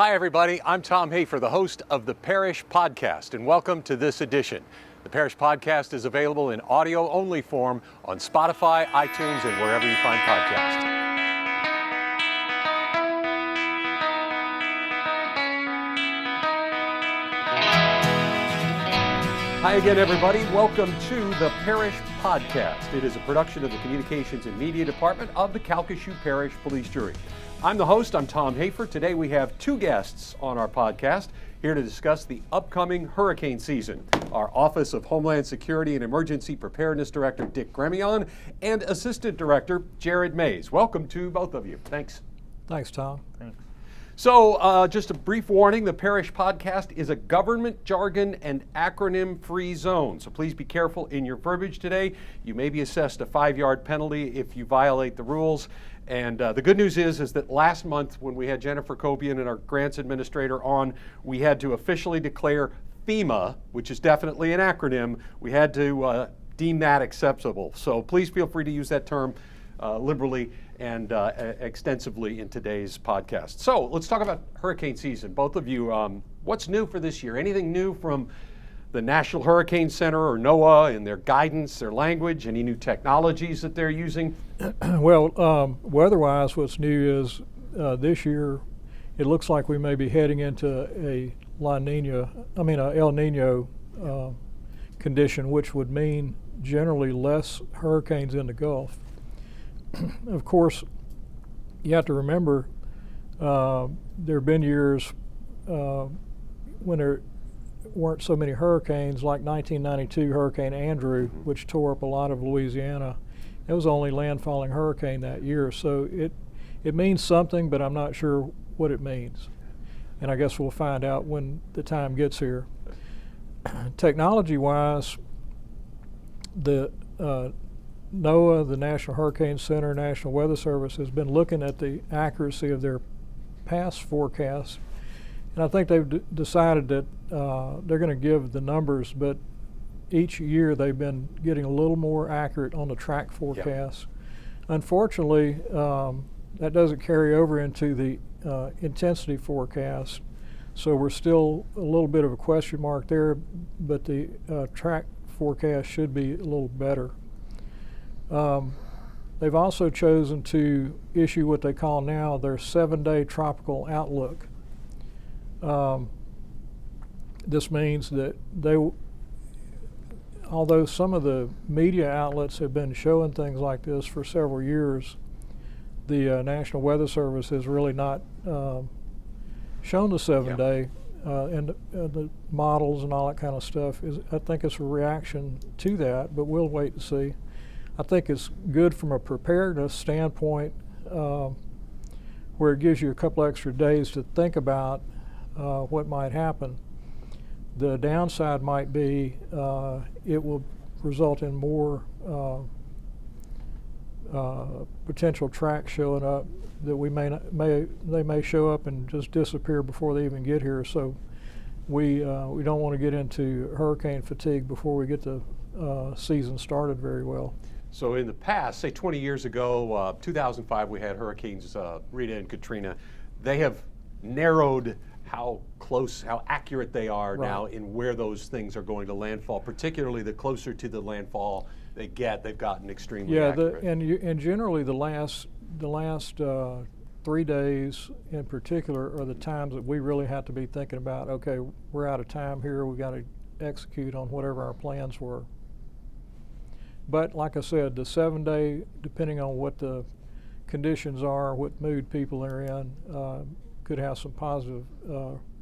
Hi everybody, I'm Tom Hafer, the host of the Parish Podcast, and welcome to this edition. The Parish Podcast is available in audio-only form on Spotify, iTunes, and wherever you find podcasts. Hi again, everybody. Welcome to the Parish Podcast. It is a production of the Communications and Media Department of the Calcasieu Parish Police Jury. I'm the host. I'm Tom Hafer. Today we have two guests on our podcast here to discuss the upcoming hurricane season. Our Office of Homeland Security and Emergency Preparedness Director, Dick Gremillion, and Assistant Director, Jared Mays. Welcome to both of you. Thanks. Thanks, Tom. Thanks. So just a brief warning, the Parish Podcast is a government jargon and acronym-free zone. So please be careful in your verbiage today. You may be assessed a 5-yard penalty if you violate the rules. And the good news is that last month when we had Jennifer Cobian and our grants administrator on, we had to officially declare FEMA, which is definitely an acronym, we had to deem that acceptable. So please feel free to use that term liberally and extensively in today's podcast. So let's talk about hurricane season. Both of you, what's new for this year? Anything new from the National Hurricane Center or NOAA in their guidance, their language, any new technologies that they're using? Well, weather-wise, what's new is this year it looks like we may be heading into a El Nino condition, which would mean generally less hurricanes in the Gulf. Of course, you have to remember there have been years when there weren't so many hurricanes, like 1992 Hurricane Andrew, which tore up a lot of Louisiana. It was the only landfalling hurricane that year, so it means something, but I'm not sure what it means. And I guess we'll find out when the time gets here. Technology-wise, the NOAA, the National Hurricane Center, National Weather Service has been looking at the accuracy of their past forecasts, and I think they've decided that they're going to give the numbers, but each year they've been getting a little more accurate on the track forecasts. Yep. Unfortunately, that doesn't carry over into the intensity forecast, so we're still a little bit of a question mark there, but the track forecast should be a little better. They've also chosen to issue what they call now their 7-day tropical outlook. This means that although some of the media outlets have been showing things like this for several years, the National Weather Service has really not shown the 7-day and the models and all that kind of stuff. I think it's a reaction to that, but we'll wait and see. I think it's good from a preparedness standpoint, where it gives you a couple extra days to think about what might happen. The downside might be it will result in more potential tracks showing up that they may show up and just disappear before they even get here. So we don't want to get into hurricane fatigue before we get the season started very well. So in the past, say 20 years ago, 2005, we had hurricanes Rita and Katrina. They have narrowed how accurate they are now in where those things are going to landfall, particularly the closer to the landfall they get, they've gotten extremely accurate. And generally the last 3 days in particular are the times that we really have to be thinking about, okay, we're out of time here, we got to execute on whatever our plans were. But like I said, the 7-day, depending on what the conditions are, what mood people are in, could have some positive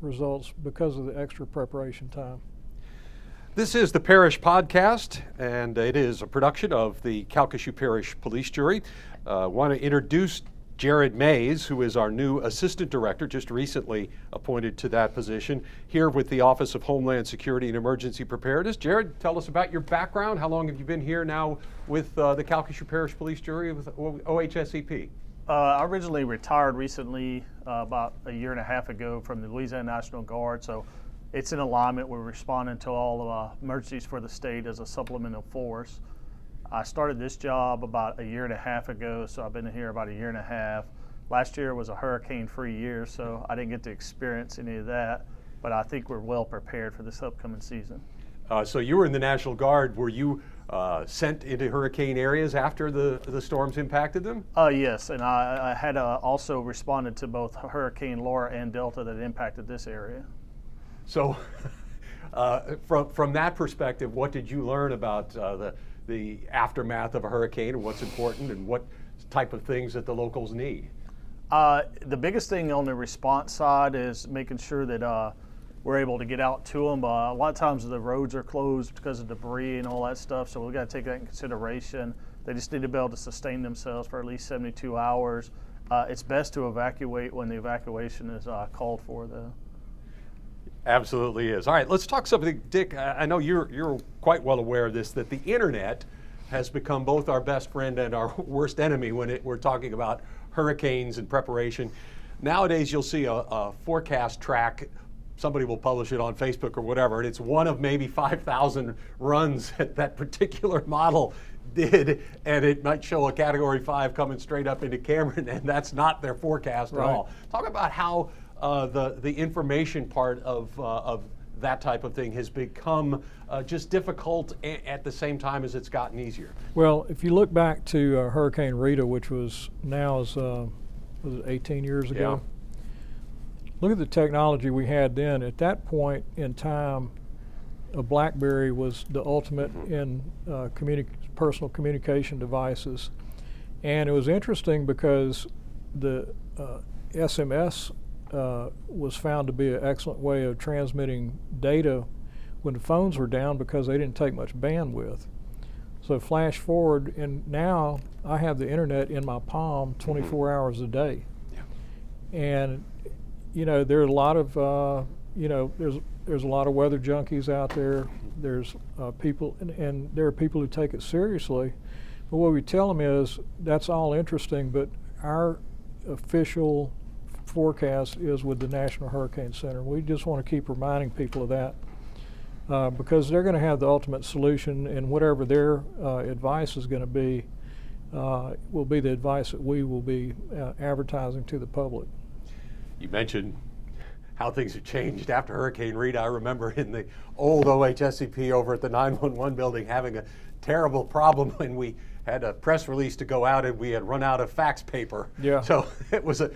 results because of the extra preparation time. This is the Parish Podcast, and it is a production of the Calcasieu Parish Police Jury. I want to introduce Jared Mays, who is our new Assistant Director, just recently appointed to that position, here with the Office of Homeland Security and Emergency Preparedness. Jared, tell us about your background. How long have you been here now with the Calcasieu Parish Police Jury with OHSEP? I originally retired recently, about a year and a half ago from the Louisiana National Guard, so it's in alignment. We're responding to all of emergencies for the state as a supplemental force. I started this job about a year and a half ago, so I've been here about a year and a half. Last year was a hurricane-free year, so I didn't get to experience any of that, but I think we're well prepared for this upcoming season. So you were in the National Guard. Were you sent into hurricane areas after the storms impacted them? Yes, and I had also responded to both Hurricane Laura and Delta that impacted this area. So from that perspective, what did you learn about the aftermath of a hurricane and what's important and what type of things that the locals need? The biggest thing on the response side is making sure that we're able to get out to them. A lot of times the roads are closed because of debris and all that stuff, so we've got to take that in consideration. They just need to be able to sustain themselves for at least 72 hours. It's best to evacuate when the evacuation is called for, though. Absolutely is. All right, let's talk something, Dick. I know you're quite well aware of this, that the internet has become both our best friend and our worst enemy when we're talking about hurricanes and preparation. Nowadays, you'll see a forecast track. Somebody will publish it on Facebook or whatever, and it's one of maybe 5,000 runs that particular model did, and it might show a Category 5 coming straight up into Cameron, and that's not their forecast at all. Talk about how the information part of that type of thing has become just difficult at the same time as it's gotten easier. Well, if you look back to Hurricane Rita, which was was it 18 years ago? Yeah. Look at the technology we had then. At that point in time, a BlackBerry was the ultimate in personal communication devices. And it was interesting because the SMS was found to be an excellent way of transmitting data when the phones were down because they didn't take much bandwidth. So flash forward, and now I have the internet in my palm 24 hours a day. Yeah. And you know, there are a lot of there's a lot of weather junkies out there. There's people, and there are people who take it seriously. But what we tell them is that's all interesting, but our official forecast is with the National Hurricane Center. We just want to keep reminding people of that because they're going to have the ultimate solution, and whatever their advice is going to be will be the advice that we will be advertising to the public. You mentioned how things have changed after Hurricane Rita. I remember in the old OHSCP over at the 911 building having a terrible problem when we had a press release to go out and we had run out of fax paper. Yeah. So that was a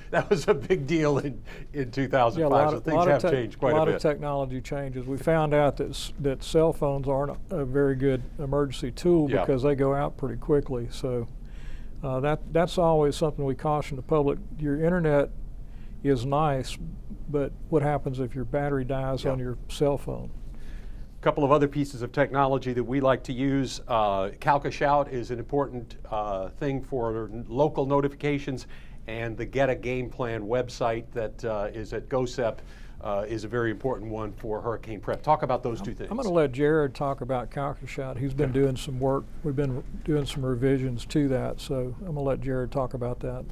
big deal in 2005. Yeah, so things have changed quite a bit. A lot of technology changes. We found out that cell phones aren't a very good emergency tool because they go out pretty quickly. So that's always something we caution the public. Your internet is nice, but what happens if your battery dies on your cell phone? A couple of other pieces of technology that we like to use. CalcaShout is an important thing for local notifications, and the Get a Game Plan website that is at GOSEP is a very important one for hurricane prep. Talk about those two things. I'm going to let Jared talk about CalcaShout. He's been doing some work. We've been doing some revisions to that, so I'm going to let Jared talk about that.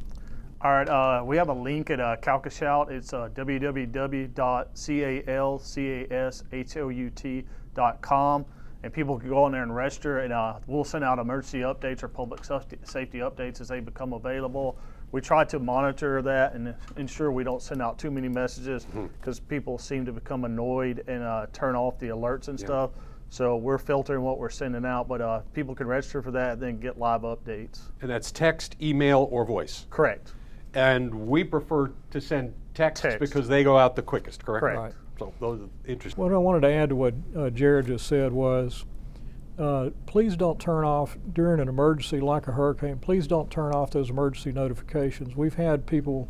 All right, we have a link at CalcaShout. It's www.calcashout.com, and people can go on there and register, and we'll send out emergency updates or public safety updates as they become available. We try to monitor that and ensure we don't send out too many messages because people seem to become annoyed and turn off the alerts and stuff. So we're filtering what we're sending out, but people can register for that and then get live updates. And that's text, email, or voice? Correct. And we prefer to send text because they go out the quickest, correct? Correct. Right. So those are interesting. What I wanted to add to what Jared just said was, please don't turn off during an emergency like a hurricane. Please don't turn off those emergency notifications. We've had people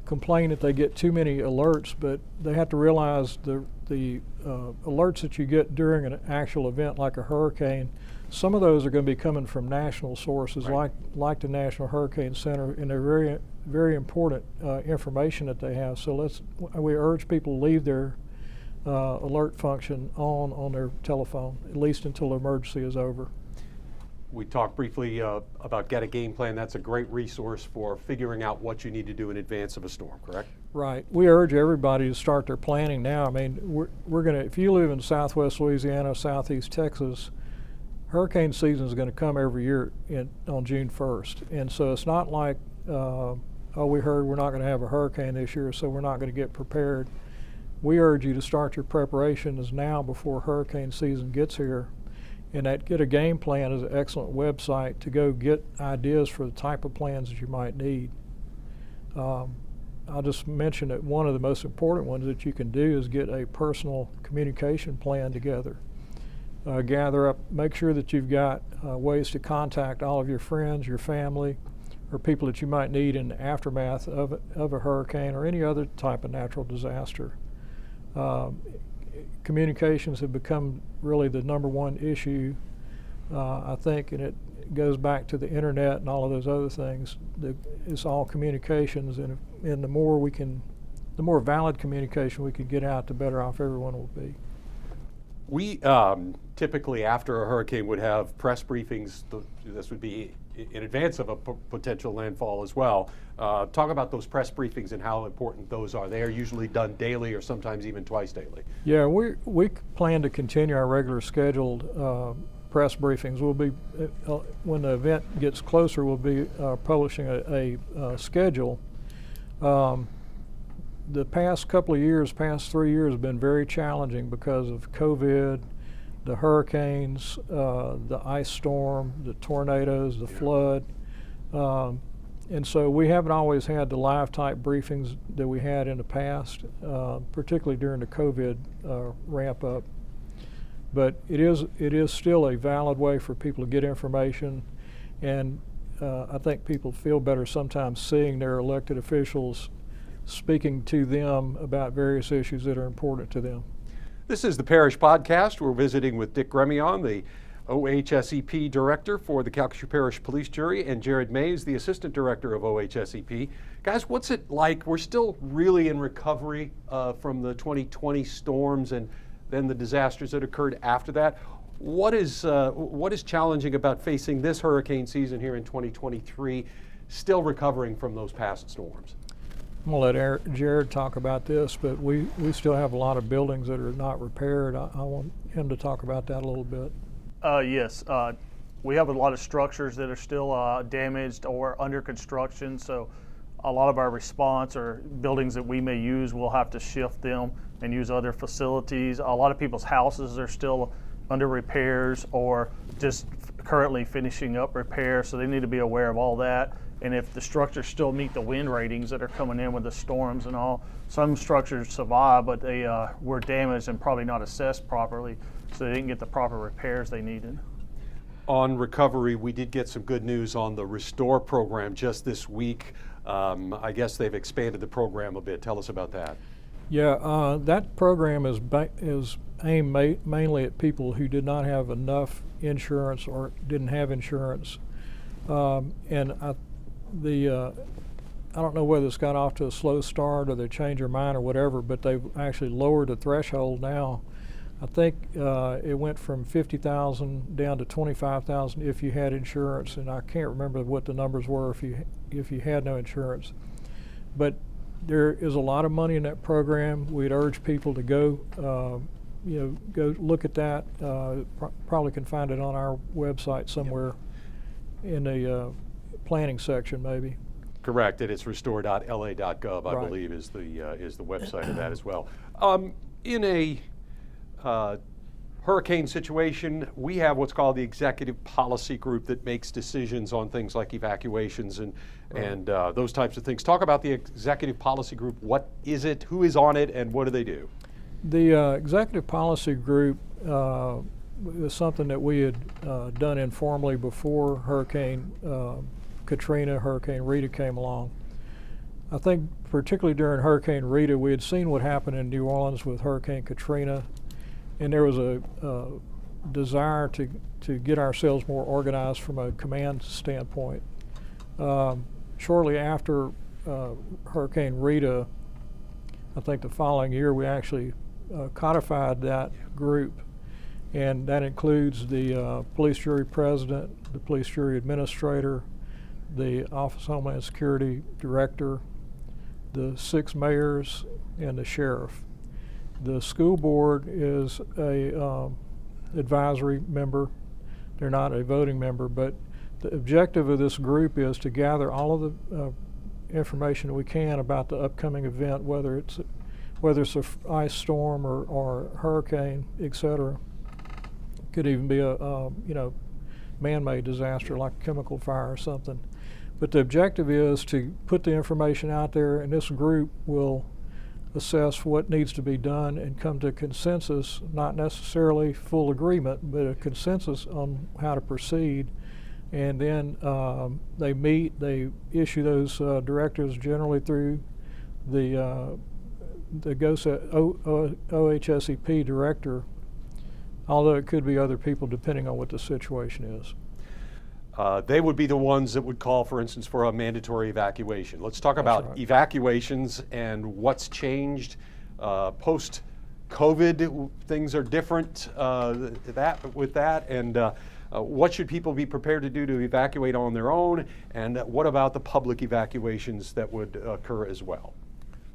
complain that they get too many alerts, but they have to realize the alerts that you get during an actual event like a hurricane, some of those are going to be coming from national sources like the National Hurricane Center, and they're very, very important information that they have. So we urge people to leave their alert function on their telephone, at least until the emergency is over. We talked briefly about Get a Game Plan. That's a great resource for figuring out what you need to do in advance of a storm, correct? Right. We urge everybody to start their planning now. I mean, we're going to, if you live in Southwest Louisiana, Southeast Texas, hurricane season is going to come every year on June 1st. And so it's not like oh, we heard we're not going to have a hurricane this year, so we're not going to get prepared. We urge you to start your preparations now before hurricane season gets here. And that Get a Game Plan is an excellent website to go get ideas for the type of plans that you might need. I'll just mention that one of the most important ones that you can do is get a personal communication plan together. Gather up, make sure that you've got ways to contact all of your friends, your family, or people that you might need in the aftermath of a hurricane or any other type of natural disaster. Communications have become really the number one issue, I think, and it goes back to the internet and all of those other things. It's all communications, and the more valid communication we can get out, the better off everyone will be. We typically, after a hurricane, would have press briefings. This would be in advance of a potential landfall as well. Talk about those press briefings and how important those are. They are usually done daily or sometimes even twice daily. Yeah, we plan to continue our regular scheduled press briefings. We'll be, when the event gets closer, we'll be publishing a schedule. The past couple of years, past 3 years, have been very challenging because of COVID, the hurricanes, the ice storm, the tornadoes, the flood. And so we haven't always had the live type briefings that we had in the past, particularly during the COVID ramp up. But it is still a valid way for people to get information, and I think people feel better sometimes seeing their elected officials speaking to them about various issues that are important to them. This is the Parish Podcast. We're visiting with Dick Gremillion, the OHSEP Director for the Calcasieu Parish Police Jury, and Jared Mays, the Assistant Director of OHSEP. Guys, what's it like? We're still really in recovery from the 2020 storms and then the disasters that occurred after that. What is challenging about facing this hurricane season here in 2023, still recovering from those past storms? I'm going to let Jared talk about this, but we still have a lot of buildings that are not repaired. I want him to talk about that a little bit. Yes, we have a lot of structures that are still damaged or under construction, so a lot of our response or buildings that we may use, we'll have to shift them and use other facilities. A lot of people's houses are still under repairs or just currently finishing up repairs, so they need to be aware of all that. And if the structures still meet the wind ratings that are coming in with the storms and all, some structures survive, but they were damaged and probably not assessed properly, so they didn't get the proper repairs they needed. On recovery, we did get some good news on the Restore program just this week. I guess they've expanded the program a bit. Tell us about that. Yeah, that program is aimed mainly at people who did not have enough insurance or didn't have insurance. And I don't know whether it's got off to a slow start or they changed their mind or whatever, but they've actually lowered the threshold now. I think it went from $50,000 down to $25,000 if you had insurance, and I can't remember what the numbers were if you had no insurance. But there is a lot of money in that program. We'd urge people to go go look at that. Probably can find it on our website somewhere in the planning section, maybe. Correct, and it's restore.la.gov, I Right. believe, is the website of that as well. In a hurricane situation, we have what's called the executive policy group that makes decisions on things like evacuations and those types of things. Talk about the executive policy group. What is it? Who is on it? And what do they do? The executive policy group was something that we had done informally before Hurricane Katrina, Hurricane Rita came along. I think particularly during Hurricane Rita, we had seen what happened in New Orleans with Hurricane Katrina, and there was a desire to get ourselves more organized from a command standpoint. Shortly after Hurricane Rita, I think the following year, we actually codified that group, and that includes the police jury president, the police jury administrator, the Office of Homeland Security director, the 6 mayors, and the sheriff. The school board is a advisory member. They're not a voting member, but the objective of this group is to gather all of the information we can about the upcoming event, whether it's a ice storm or hurricane, etc. Could even be a man-made disaster like a chemical fire or something. But the objective is to put the information out there, and this group will assess what needs to be done and come to a consensus, not necessarily full agreement, but a consensus on how to proceed. And then they meet, they issue those directives generally through the OHSEP director, although it could be other people depending on what the situation is. They would be the ones that would call, for instance, for a mandatory evacuation. Let's talk about right. evacuations and what's changed post-COVID. Things are different with that, and what should people be prepared to do to evacuate on their own, and what about the public evacuations that would occur as well?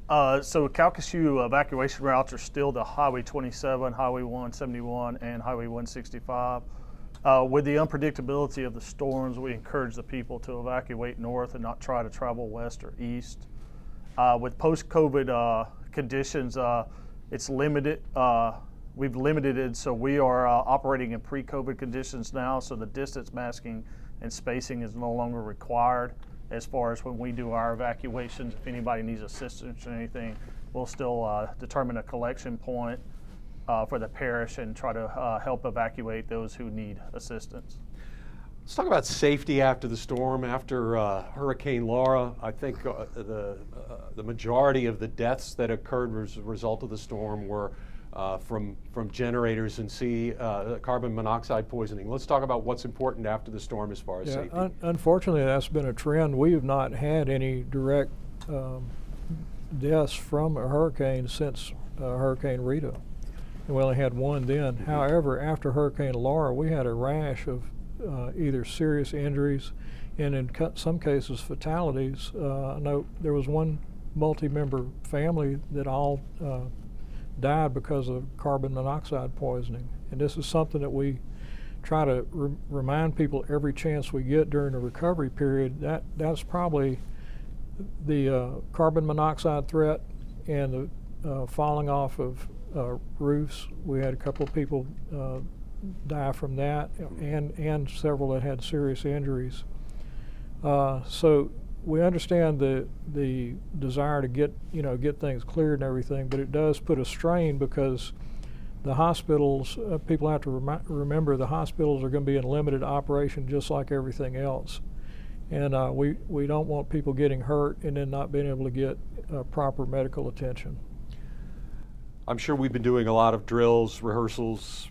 So Calcasieu evacuation routes are still the Highway 27, Highway 171, and Highway 165. With the unpredictability of the storms, we encourage the people to evacuate north and not try to travel west or east. With post-COVID conditions, it's limited. We've limited it, so we are operating in pre-COVID conditions now, so the distance masking and spacing is no longer required. As far as when we do our evacuations, if anybody needs assistance or anything, we'll still determine a collection point for the parish and try to help evacuate those who need assistance. Let's talk about safety after the storm. After Hurricane Laura, I think the majority of the deaths that occurred as a result of the storm were from generators and carbon monoxide poisoning. Let's talk about what's important after the storm as far as safety. Unfortunately, that's been a trend. We have not had any direct deaths from a hurricane since Hurricane Rita. And we only had one then. However, after Hurricane Laura, we had a rash of either serious injuries and in some cases fatalities. I know there was one multi-member family that all died because of carbon monoxide poisoning. And this is something that we try to remind people every chance we get during the recovery period. That's probably the carbon monoxide threat and the falling off of roofs. We had a couple of people die from that, and several that had serious injuries. So we understand the desire to get things cleared and everything, but it does put a strain because the hospitals, people have to remember the hospitals are going to be in limited operation just like everything else. And we don't want people getting hurt and then not being able to get proper medical attention. I'm sure we've been doing a lot of drills, rehearsals,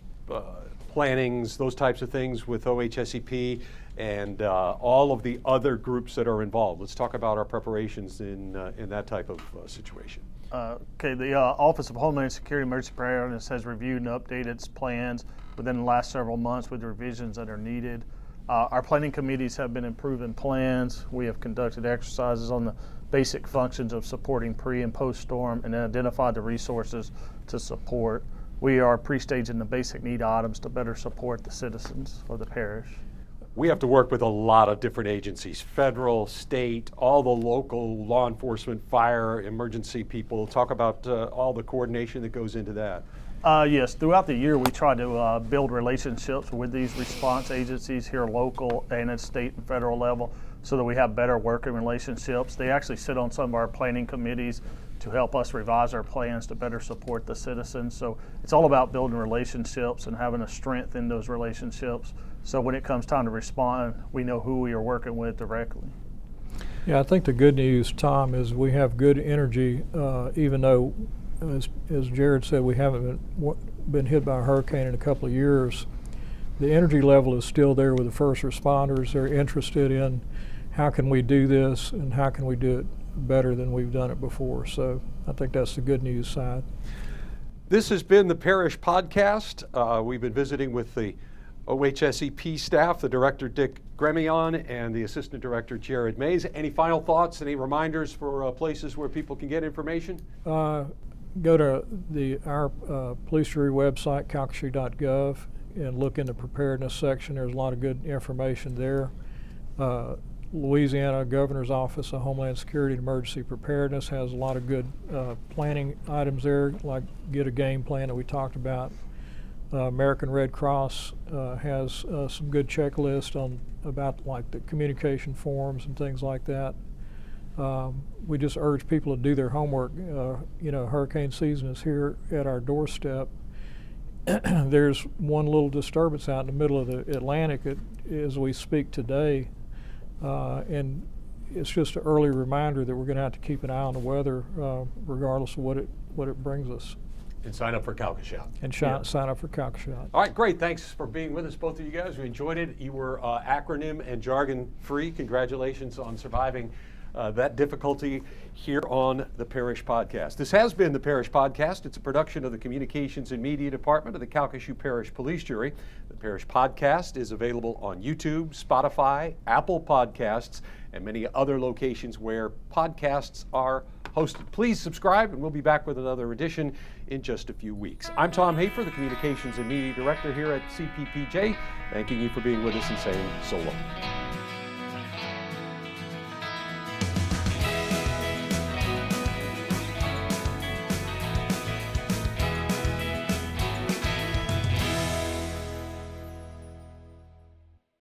plannings, those types of things with OHSEP and all of the other groups that are involved. Let's talk about our preparations in that type of situation. Okay, the Office of Homeland Security Emergency Preparedness has reviewed and updated its plans within the last several months with revisions that are needed. Our planning committees have been improving plans. We have conducted exercises on the basic functions of supporting pre and post storm and identified the resources to support. We are pre-staging the basic need items to better support the citizens of the parish. We have to work with a lot of different agencies, federal, state, all the local law enforcement, fire, emergency people. Talk about all the coordination that goes into that. Yes, throughout the year we try to build relationships with these response agencies here local and at state and federal level so that we have better working relationships. They actually sit on some of our planning committees to help us revise our plans to better support the citizens. So it's all about building relationships and having a strength in those relationships. So when it comes time to respond, we know who we are working with directly. Yeah, I think the good news, Tom, is we have good energy, even though, as Jared said, we haven't been hit by a hurricane in a couple of years. The energy level is still there with the first responders. They're interested in how can we do this and how can we do it better than we've done it before. So I think that's the good news side. This has been the Parish Podcast. We've been visiting with the OHSEP staff, the Director Dick Gremillion and the Assistant Director Jared Mays. Any final thoughts, any reminders for places where people can get information? Go to our police jury website, calcasieu.gov, and look in the preparedness section. There's a lot of good information there. Louisiana Governor's Office of Homeland Security and Emergency Preparedness has a lot of good planning items there, like get a game plan that we talked about. American Red Cross has some good checklists on about like the communication forms and things like that. We just urge people to do their homework. Hurricane season is here at our doorstep. There's one little disturbance out in the middle of the Atlantic as we speak today, and it's just an early reminder that we're going to have to keep an eye on the weather, regardless of what it brings us. And sign up for CalCashot. And sign up for CalCashot. All right, great. Thanks for being with us, both of you guys. We enjoyed it. You were acronym and jargon free. Congratulations on surviving that difficulty here on the Parish Podcast. This has been the Parish Podcast. It's a production of the Communications and Media Department of the Calcasieu Parish Police Jury. The Parish Podcast is available on YouTube, Spotify, Apple Podcasts, and many other locations where podcasts are hosted. Please subscribe, and we'll be back with another edition in just a few weeks. I'm Tom Hafer, the Communications and Media Director here at CPPJ, thanking you for being with us and saying so long.